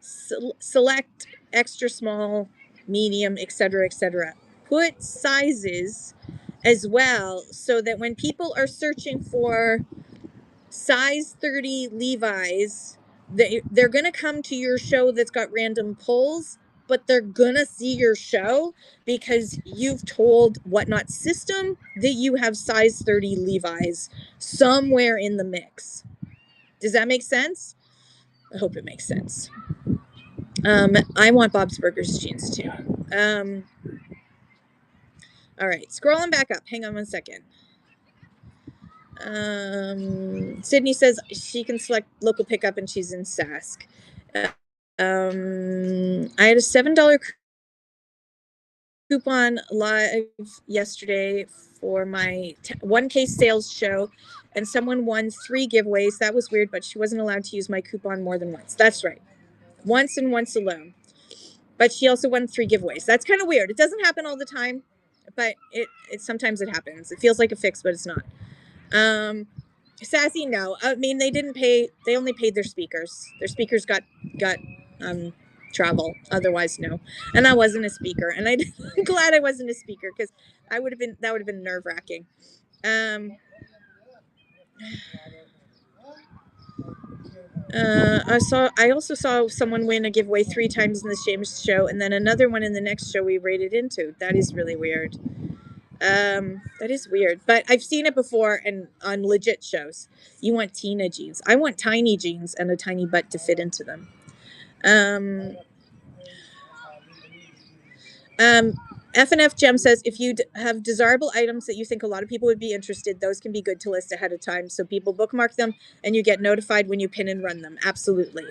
select extra small, medium, etc. Put sizes as well, so that when people are searching for size 30 Levi's, they're going to come to your show that's got random pulls, but they're going to see your show because you've told Whatnot system that you have size 30 Levi's somewhere in the mix. Does that make sense? I hope it makes sense. I want Bob's Burgers jeans too. All right, scrolling back up. Hang on one second. Sydney says she can select local pickup and she's in Sask. I had a $7 coupon live yesterday for my 1K sales show, and someone won 3 giveaways. That was weird, but she wasn't allowed to use my coupon more than once. That's right. Once and once alone. But she also won 3 giveaways. That's kind of weird. It doesn't happen all the time. but it sometimes it happens. It feels like a fix, but it's not. Sassy, no. I mean, they didn't pay. They only paid their speakers. Their speakers got um travel. Otherwise, no. And I wasn't a speaker, and I'm glad I wasn't a speaker because I would have been that would have been nerve wracking. Um, I also saw someone win a giveaway 3 times in the same show, and then another one in the next show we rated into. That is really weird. That is weird, but I've seen it before and on legit shows. You want Tina jeans. I want tiny jeans and a tiny butt to fit into them. Um, um, F&F Gem says if you have desirable items that you think a lot of people would be interested, those can be good to list ahead of time so people bookmark them and you get notified when you pin and run them. Absolutely.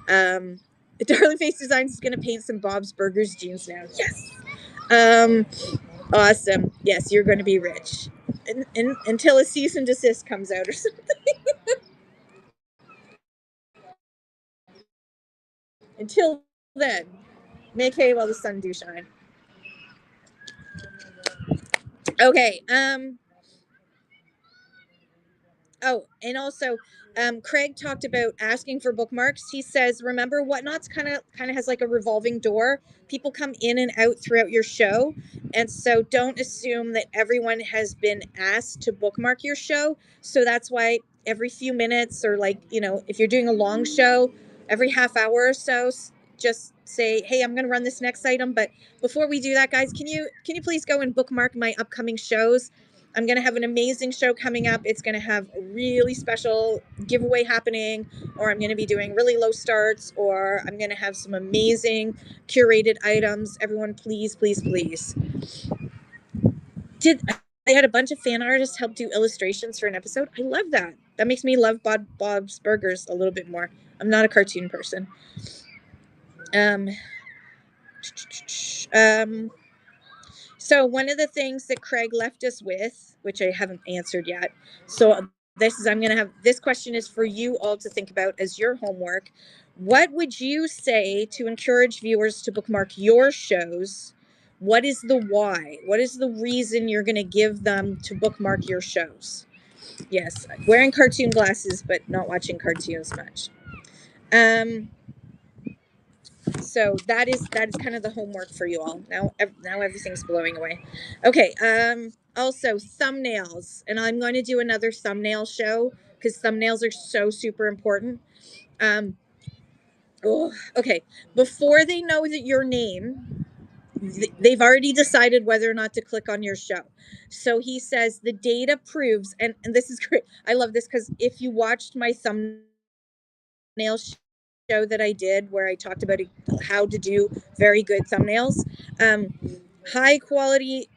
Darling Face Designs is going to paint some Bob's Burgers jeans now. Yes. Um, awesome. Yes, you're going to be rich. Until a cease and desist comes out or something. Until then, make hay while the sun do shine. Okay. Oh, and also, Craig talked about asking for bookmarks. He says, remember, Whatnot's kind of has like a revolving door. People come in and out throughout your show, and so don't assume that everyone has been asked to bookmark your show. So that's why every few minutes, or like if you're doing a long show, every half hour or so, just say, "Hey, I'm going to run this next item." But before we do that, guys, can you please go and bookmark my upcoming shows? I'm going to have an amazing show coming up. It's going to have a really special giveaway happening, or I'm going to be doing really low starts, or I'm going to have some amazing curated items. Everyone, please, please, please. I had a bunch of fan artists help do illustrations for an episode. I love that. That makes me love Bob's Burgers a little bit more. I'm not a cartoon person. Um, um, So one of the things that Craig left us with, which I haven't answered yet. So I'm going to have this question is for you all to think about as your homework. What would you say to encourage viewers to bookmark your shows? What is the why? What is the reason you're going to give them to bookmark your shows? Yes, wearing cartoon glasses, but not watching cartoons much. So that is kind of the homework for you all. Now everything's blowing away. Okay. Also thumbnails, and I'm going to do another thumbnail show because thumbnails are so super important. Okay. Before they know that your name, they've already decided whether or not to click on your show. So he says the data proves, and this is great. I love this because if you watched my thumbnail show that I did where I talked about how to do very good thumbnails. High quality,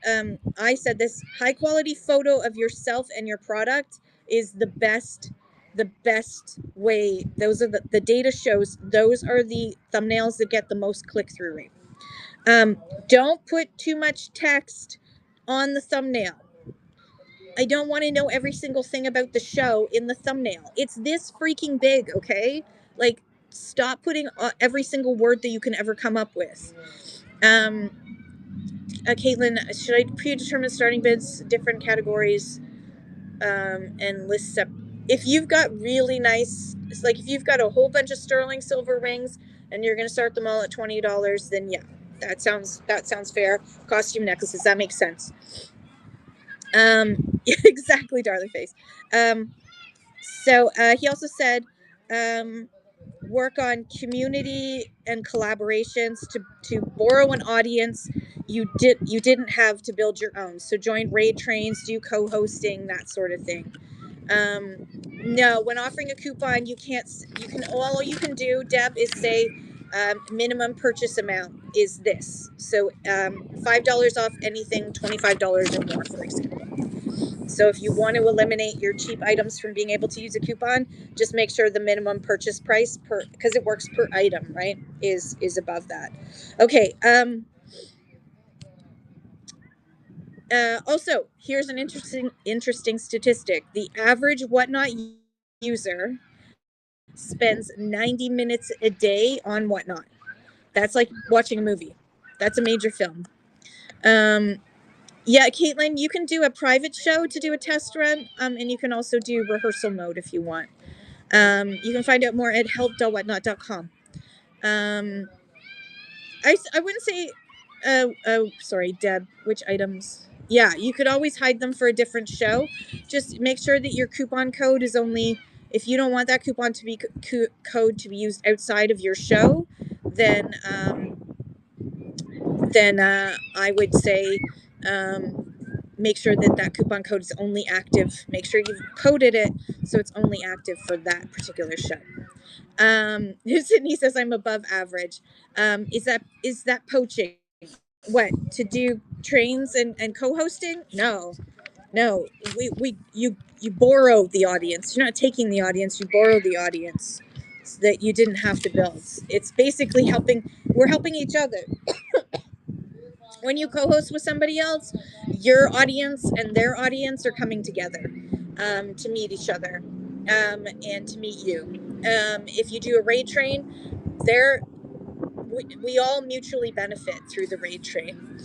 I said this, high quality photo of yourself and your product is the best way. Those are the data shows those are the thumbnails that get the most click-through rate. Don't put too much text on the thumbnail. I don't want to know every single thing about the show in the thumbnail. It's this freaking big, okay? Like, stop putting every single word that you can ever come up with. Caitlin, should I predetermine starting bids, different categories, and lists up? If you've got really nice, it's like if you've got a whole bunch of sterling silver rings and you're going to start them all at $20, then yeah, that sounds fair. Costume necklaces, that makes sense. Exactly, darling face. So he also said, work on community and collaborations to borrow an audience you didn't have to build your own. So join raid trains, do co-hosting, that sort of thing. No, when offering a coupon, you can all you can do, Deb, is say minimum purchase amount is this. So $5 off anything $25 or more, for example. So if you want to eliminate your cheap items from being able to use a coupon, just make sure the minimum purchase price because it works per item, right, is above that. Okay. Also, here's an interesting statistic. The average Whatnot user spends 90 minutes a day on Whatnot. That's like watching a movie. That's a major film. Um, Yeah, Caitlin, you can do a private show to do a test run, and you can also do rehearsal mode if you want. You can find out more at help.whatnot.com. Um, I wouldn't say, oh, sorry, Deb, which items? Yeah, you could always hide them for a different show. Just make sure that your coupon code is only, if you don't want that coupon to be code to be used outside of your show, then, I would say, make sure that that coupon code is only active. Make sure you've coded it so it's only active for that particular show. Sydney says I'm above average. Is that poaching? What, to do trains and co-hosting? No, no. You borrow the audience. You're not taking the audience. You borrow the audience so that you didn't have to build. It's basically helping. We're helping each other. When you co-host with somebody else, your audience and their audience are coming together to meet each other and to meet you. If you do a raid train, there we all mutually benefit through the raid train.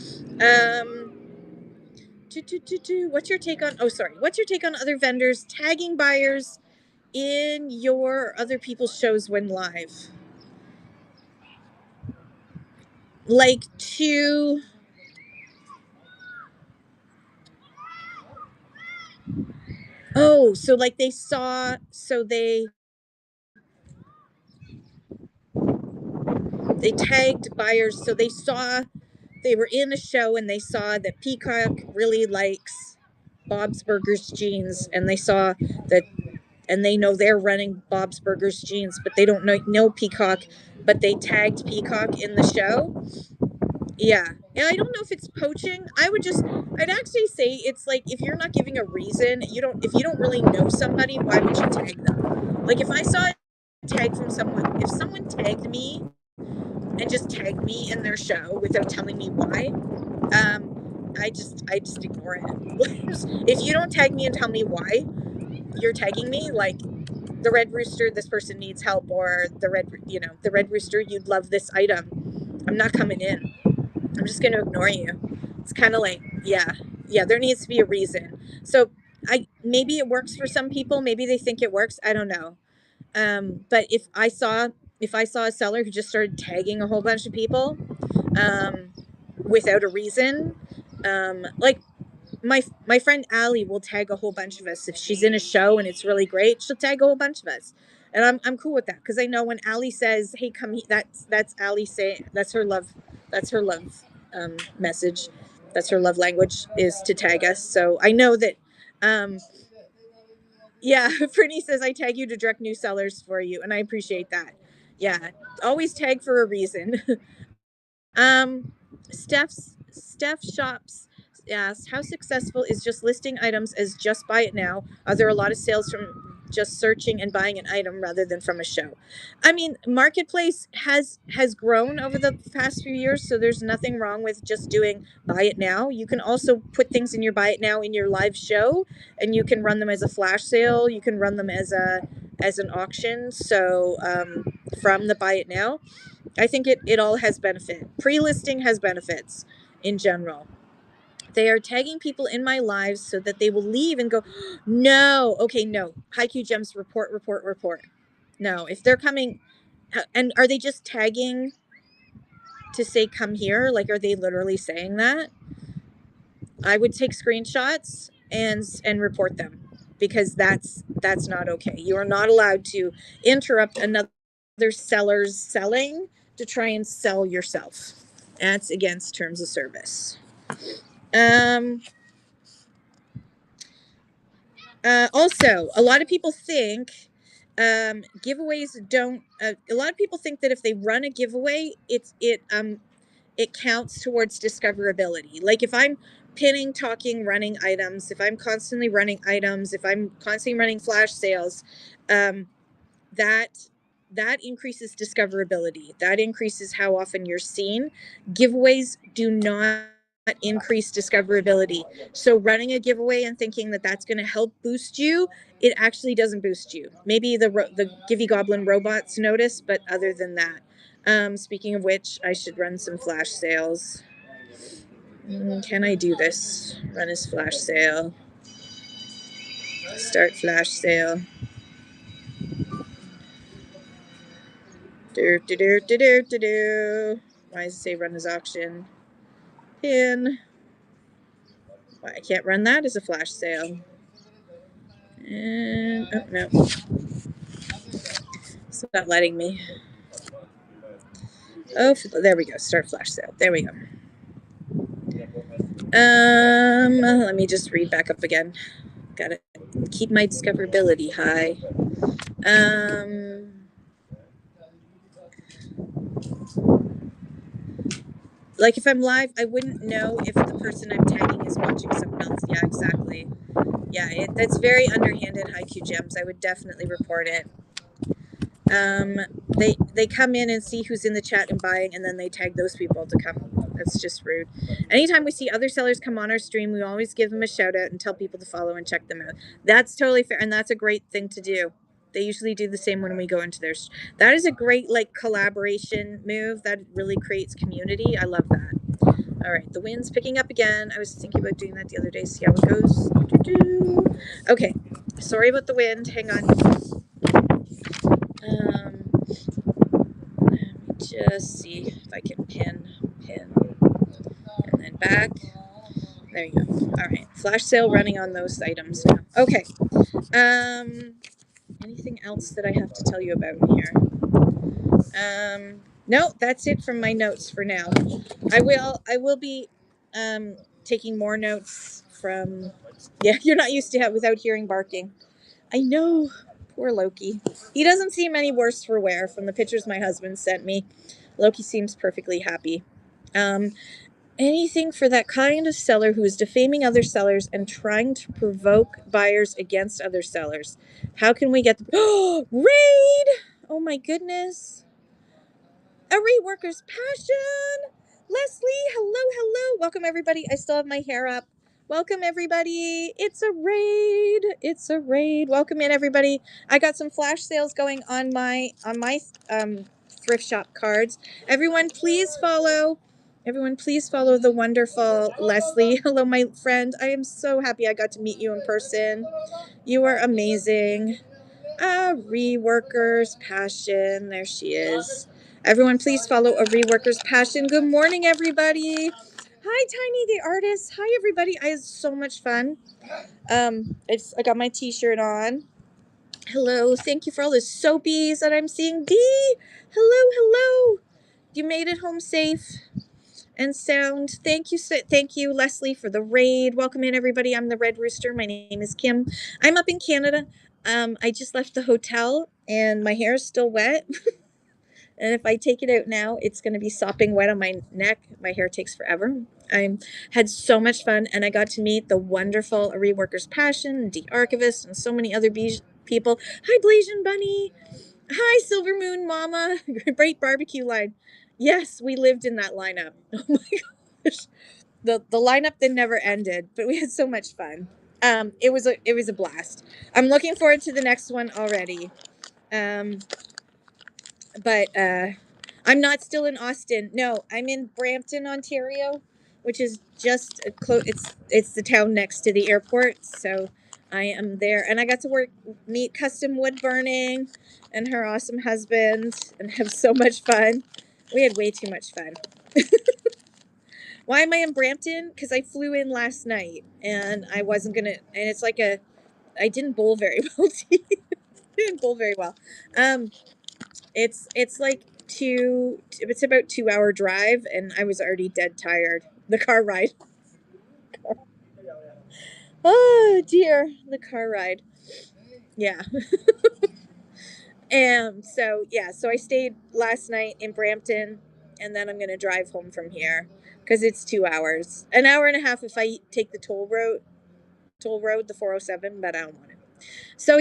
What's your take on? Oh, sorry. What's your take on other vendors tagging buyers in your other people's shows when live? Like to so like they tagged buyers, so they saw they were in a show and they saw that Peacock really likes Bob's Burgers jeans, and they saw that, and they know they're running Bob's Burgers jeans, but they don't know Peacock, but they tagged Peacock in the show. Yeah. And I don't know if it's poaching. I'd actually say it's like, if you're not giving a reason, if you don't really know somebody, why would you tag them? Like if I saw a tag from someone, if someone tagged me and just tagged me in their show without telling me why, I just ignore it. If you don't tag me and tell me why you're tagging me, like the Red Rooster, this person needs help, or the Red Rooster, you'd love this item, I'm not coming in. I'm just going to ignore you. It's kind of like, yeah, there needs to be a reason. So maybe it works for some people. Maybe they think it works. I don't know. But if I saw a seller who just started tagging a whole bunch of people, um, without a reason, like my friend Allie will tag a whole bunch of us if she's in a show and it's really great. She'll tag a whole bunch of us, and I'm cool with that because I know when Allie says, "Hey, come," that's Allie saying, that's her love message. That's her love language, is to tag us. So I know that. Um, yeah, Fernie says I tag you to direct new sellers for you, and I appreciate that. Yeah, always tag for a reason. Um, Steph Shops asked, "How successful is just listing items as just buy it now? Are there a lot of sales from just searching and buying an item rather than from a show?" I mean, Marketplace has grown over the past few years, so there's nothing wrong with just doing buy it now. You can also put things in your buy it now in your live show, and you can run them as a flash sale. You can run them as an auction. So from the buy it now, I think it all has benefit. Pre-listing has benefits in general. They are tagging people in my lives so that they will leave and go, no, okay, no. HiQ Gems, report. No, if they're coming, and are they just tagging to say come here? Like, are they literally saying that? I would take screenshots and report them, because that's not okay. You are not allowed to interrupt another seller's selling to try and sell yourself. That's against terms of service. Um, Also, a lot of people think giveaways don't. A lot of people think that if they run a giveaway, it counts towards discoverability. Like if I'm pinning, talking, running items, if I'm constantly running items, if I'm constantly running flash sales, um, that that increases discoverability. That increases how often you're seen. Giveaways do not increase discoverability. So running a giveaway and thinking that that's going to help boost you, it actually doesn't boost you. Maybe the Givey Goblin robots notice, but other than that, speaking of which, I should run some flash sales. Can I do this? Run his flash sale. Start flash sale. Why does it say run his auction? Pin. Why I can't run that as a flash sale. And oh no, it's not letting me. Oh, there we go. Start flash sale. There we go. Let me just read back up again. Gotta keep my discoverability high. Like if I'm live, I wouldn't know if the person I'm tagging is watching someone else. Yeah, exactly. Yeah, that's very underhanded, HiQ Gems. I would definitely report it. They come in and see who's in the chat and buying, and then they tag those people to come. That's just rude. Anytime we see other sellers come on our stream, we always give them a shout out and tell people to follow and check them out. That's totally fair, and that's a great thing to do. They usually do the same when we go into their. That is a great like collaboration move. That really creates community. I love that. All right, the wind's picking up again. I was thinking about doing that the other day. See how it goes. Okay, sorry about the wind. Hang on. Let me just see if I can pin, and then back. There you go. All right, flash sale running on those items now. Okay. Anything else that I have to tell you about here? No, that's it from my notes for now. I will be taking more notes from. Yeah, you're not used to it without hearing barking. I know. Poor Loki. He doesn't seem any worse for wear from the pictures my husband sent me. Loki seems perfectly happy. Anything for that kind of seller who is defaming other sellers and trying to provoke buyers against other sellers. How can we get the raid? Oh my goodness. A reworker's passion. Leslie, hello. Welcome everybody. I still have my hair up. Welcome everybody. It's a raid. Welcome in everybody. I got some flash sales going on my thrift shop cards. Everyone please follow the wonderful Leslie. Hello my friend. I am so happy I got to meet you in person. You are amazing. Reworker's passion. There she is. Everyone, please follow A Reworker's Passion. Good morning, everybody. Hi, Tiny the artist. Hi, everybody. I had so much fun. I got my T-shirt on. Hello. Thank you for all the soapies that I'm seeing. Dee. Hello. You made it home safe and sound. Thank you, Leslie, for the raid. Welcome in, everybody. I'm the Red Rooster. My name is Kim. I'm up in Canada. I just left the hotel and my hair is still wet. And if I take it out now, it's going to be sopping wet on my neck. My hair takes forever. I had so much fun, and I got to meet the wonderful A Reworker's Passion, the Archivist, and so many other people. Hi, Blasian Bunny. Hi, Silver Moon Mama. Great barbecue line. Yes, we lived in that lineup. Oh my gosh. The lineup that never ended, but we had so much fun. It was a blast. I'm looking forward to the next one already. But I'm not still in Austin. No, I'm in Brampton, Ontario, which is just close. It's the town next to the airport. So I am there, and I got to meet Custom Wood Burning and her awesome husband, and have so much fun. We had way too much fun. Why am I in Brampton? Because I flew in last night, and I wasn't gonna. And it's like I didn't bowl very well. Didn't bowl very well. It's like it's about 2 hour drive, and I was already dead tired. The car ride. Oh dear, the car ride. Yeah. And so I stayed last night in Brampton, and then I'm gonna drive home from here because it's 2 hours, an hour and a half if I take the toll road, the 407, but I don't want it. So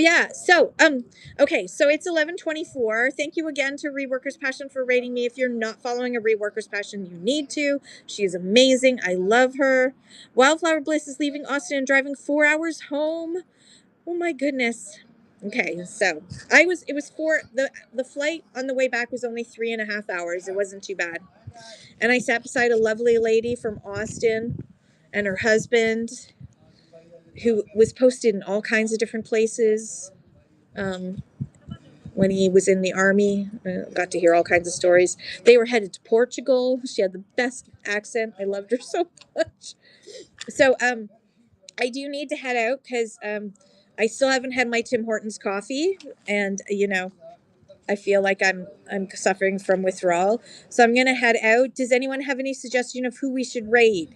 okay, so it's 11:24. Thank you again to Reworker's Passion for rating me. If you're not following A Reworker's Passion, you need to. She is amazing. I love her. Wildflower Bliss is leaving Austin and driving 4 hours home. Oh my goodness. Okay, so it was the flight on the way back was only 3.5 hours. It wasn't too bad. And I sat beside a lovely lady from Austin and her husband, who was posted in all kinds of different places. When he was in the army, got to hear all kinds of stories. They were headed to Portugal. She had the best accent. I loved her so much. So I do need to head out because I still haven't had my Tim Hortons coffee, and I feel like I'm suffering from withdrawal. So I'm gonna head out. Does anyone have any suggestion of who we should raid?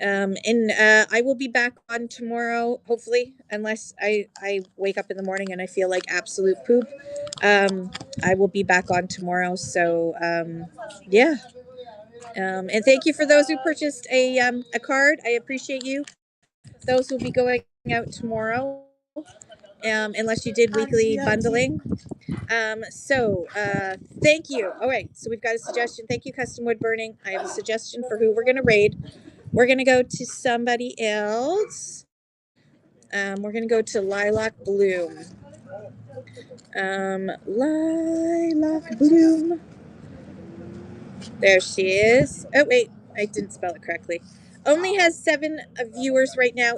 And I will be back on tomorrow, hopefully, unless I wake up in the morning and I feel like absolute poop. I will be back on tomorrow. So yeah. And thank you for those who purchased a card. I appreciate you. Those will be going out tomorrow, unless you did weekly bundling. Thank you. All right, so we've got a suggestion. Thank you, Custom Wood Burning. I have a suggestion for who we're going to raid. We're going to go to somebody else. We're going to go to Lilac Bloom. Lilac Bloom. There she is. Oh, wait, I didn't spell it correctly. Only has 7 viewers right now.